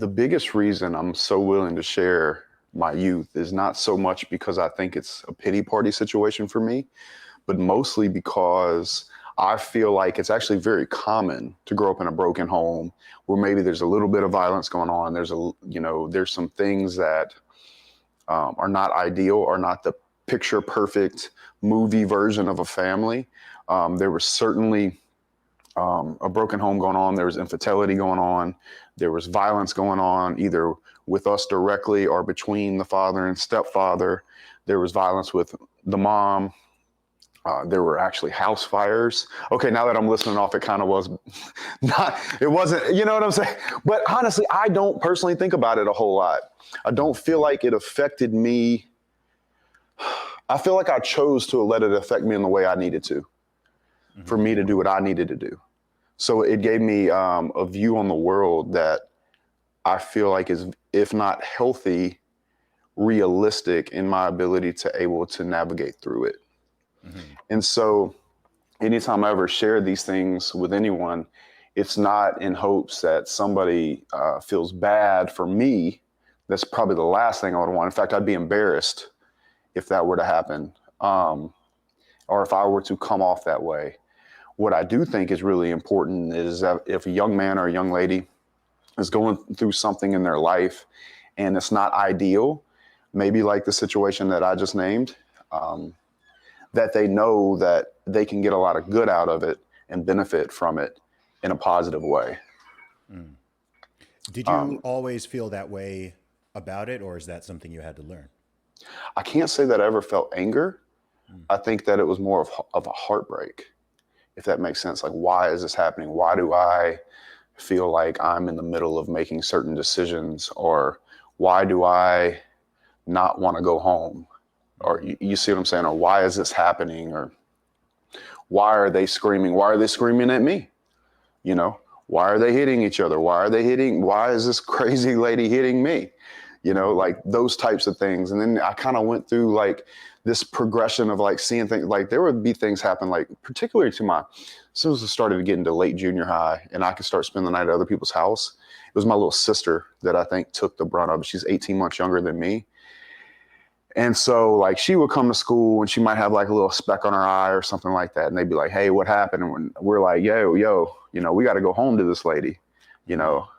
the biggest reason I'm so willing to share my youth is not so much because I think it's a pity party situation for me, but mostly because I feel like it's actually very common to grow up in a broken home where maybe there's a little bit of violence going on. There's some things that are not ideal, are not the picture perfect movie version of a family. There was certainly a broken home going on. There was infidelity going on. There was violence going on, either with us directly or between the father and stepfather. There was violence with the mom. There were actually house fires. Okay, now that I'm listening off, it kind of was not, it wasn't, you know what I'm saying? But honestly, I don't personally think about it a whole lot. I don't feel like it affected me. I feel like I chose to let it affect me in the way I needed to, for me to do what I needed to do. So it gave me a view on the world that I feel like is, if not healthy, realistic in my ability to able to navigate through it. And so anytime I ever share these things with anyone, it's not in hopes that somebody feels bad for me. That's probably the last thing I would want. In fact, I'd be embarrassed if that were to happen, or if I were to come off that way. What I do think is really important is that if a young man or a young lady is going through something in their life and it's not ideal, maybe like the situation that I just named, that they know that they can get a lot of good out of it and benefit from it in a positive way. Did you always feel that way about it, or is that something you had to learn? I can't say that I ever felt anger. I think that it was more of a heartbreak, if that makes sense. Like, why is this happening? Why do I feel like I'm in the middle of making certain decisions? Or why do I not want to go home? Or you see what I'm saying? Or why is this happening? Or why are they screaming? Why are they screaming at me? You know, why are they hitting each other? Why is this crazy lady hitting me? You know, like those types of things. And then I kind of went through like this progression of like seeing things, like there would be things happen, like particularly to as soon as I started to get into late junior high and I could start spending the night at other people's house. It was my little sister that I think took the brunt of it. She's 18 months younger than me. And so like she would come to school and she might have like a little speck on her eye or something like that. And they'd be like, hey, what happened? And we're like, yo, you know, we got to go home to this lady, you know.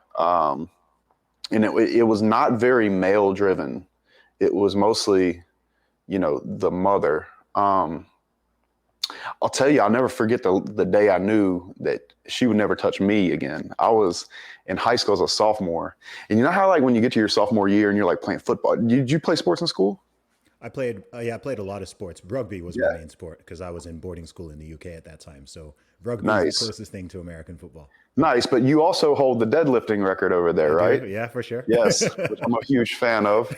And it was not very male driven. It was mostly, you know, the mother. I'll tell you, I'll never forget the day I knew that she would never touch me again. I was in high school as a sophomore. And you know how like when you get to your sophomore year and you're like playing football, did you play sports in school? I played, I played a lot of sports. Rugby was my Yeah. main sport because I was in boarding school in the UK at that time. So rugby is the Nice. closest thing to American football. Nice. But you also hold the deadlifting record over there, I right? do, yeah, for sure. Yes, which I'm a huge fan of.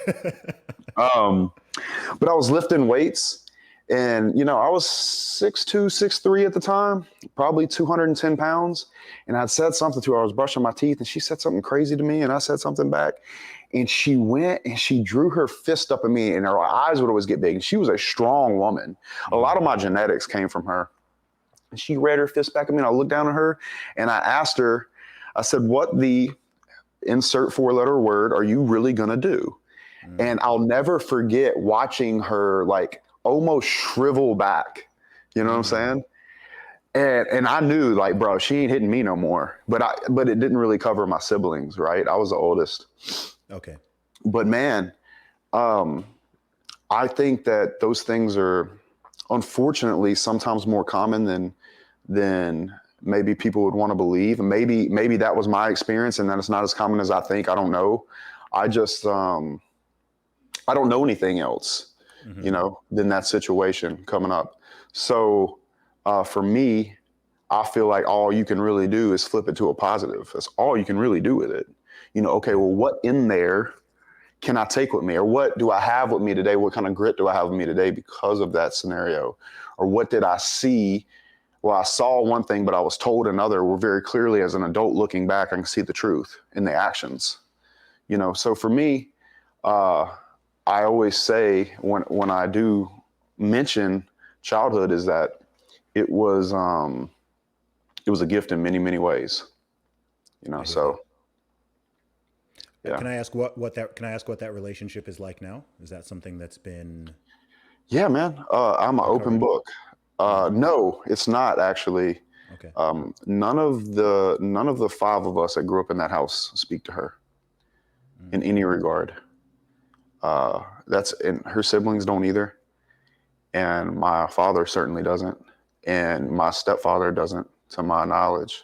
Um, but I was lifting weights and, you know, I was 6'2", 6'3" at the time, probably 210 pounds. And I'd said something to her. I was brushing my teeth and she said something crazy to me and I said something back. And she went and she drew her fist up at me and her eyes would always get big. And she was a strong woman. A lot of my genetics came from her. And she read her fist back at me and I looked down at her and I asked her, I said, what the insert four-letter word are you really going to do? And I'll never forget watching her like almost shrivel back. You know what I'm saying? And I knew like, bro, she ain't hitting me no more. But it didn't really cover my siblings, right? I was the oldest. Okay. But man, I think that those things are unfortunately sometimes more common than maybe people would want to believe. And maybe that was my experience and that it's not as common as I think. I don't know. I just I don't know anything else, you know, than that situation coming up. So for me, I feel like all you can really do is flip it to a positive. That's all you can really do with it. You know, okay, well, what in there can I take with me? Or what do I have with me today? What kind of grit do I have with me today because of that scenario? Or what did I see? Well, I saw one thing, but I was told another. Where very clearly as an adult looking back, I can see the truth in the actions. You know, so for me, I always say when I do mention childhood is that it was a gift in many, many ways, you know, I hear so that. Yeah. Can I ask what that relationship is like now? Is that something that's been Yeah, man. I'm an open recovered? book. Oh, No, it's not actually. okay. None of the five of us that grew up in that house speak to her Mm, in any regard. And her siblings don't either, and my father certainly doesn't, and my stepfather doesn't, to my knowledge.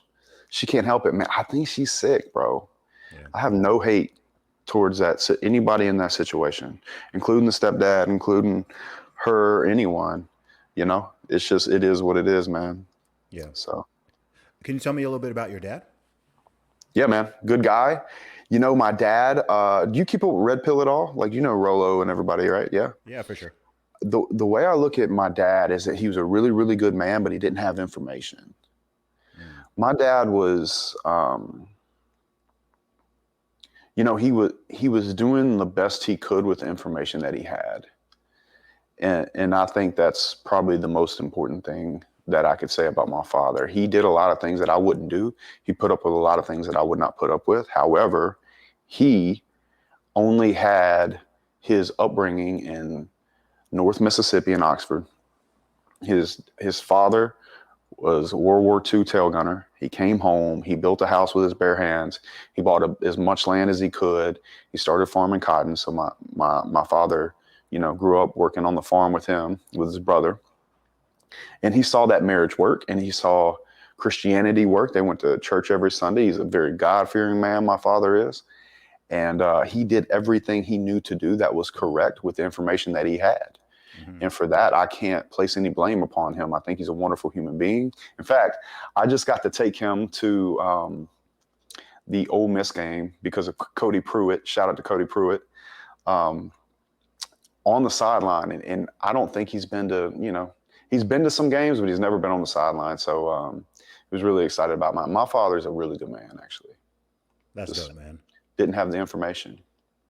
She can't help it, man. I think she's sick, bro. yeah. I have no hate towards anybody in that situation, including the stepdad, including her, anyone. It's just it is what it is, man. Yeah. So Can you tell me a little bit about your dad? yeah, man, good guy. My dad. Do you keep a red pill at all? Like Rolo and everybody, right? Yeah. Yeah, for sure. The way I look at my dad is that he was a really really good man, but he didn't have information. Mm, My dad was, he was doing the best he could with the information that he had. And I think that's probably the most important thing that I could say about my father. He did a lot of things that I wouldn't do. He put up with a lot of things that I would not put up with. However, he only had his upbringing in North Mississippi and Oxford. His father was a World War II tail gunner. He came home. He built a house with his bare hands. He bought as much land as he could. He started farming cotton. So my father, grew up working on the farm with him, with his brother. And he saw that marriage work, and he saw Christianity work. They went to church every Sunday. He's a very God-fearing man, my father is. And he did everything he knew to do that was correct with the information that he had. hmm And for that, I can't place any blame upon him. I think he's a wonderful human being. In fact, I just got to take him to the Ole Miss game because of Cody Pruitt. Shout out to Cody Pruitt. Um, on the sideline. And I don't think he's been to some games, but he's never been on the sideline. So he was really excited about my father's a really good man, actually. That's Just dope, man. didn't have the information.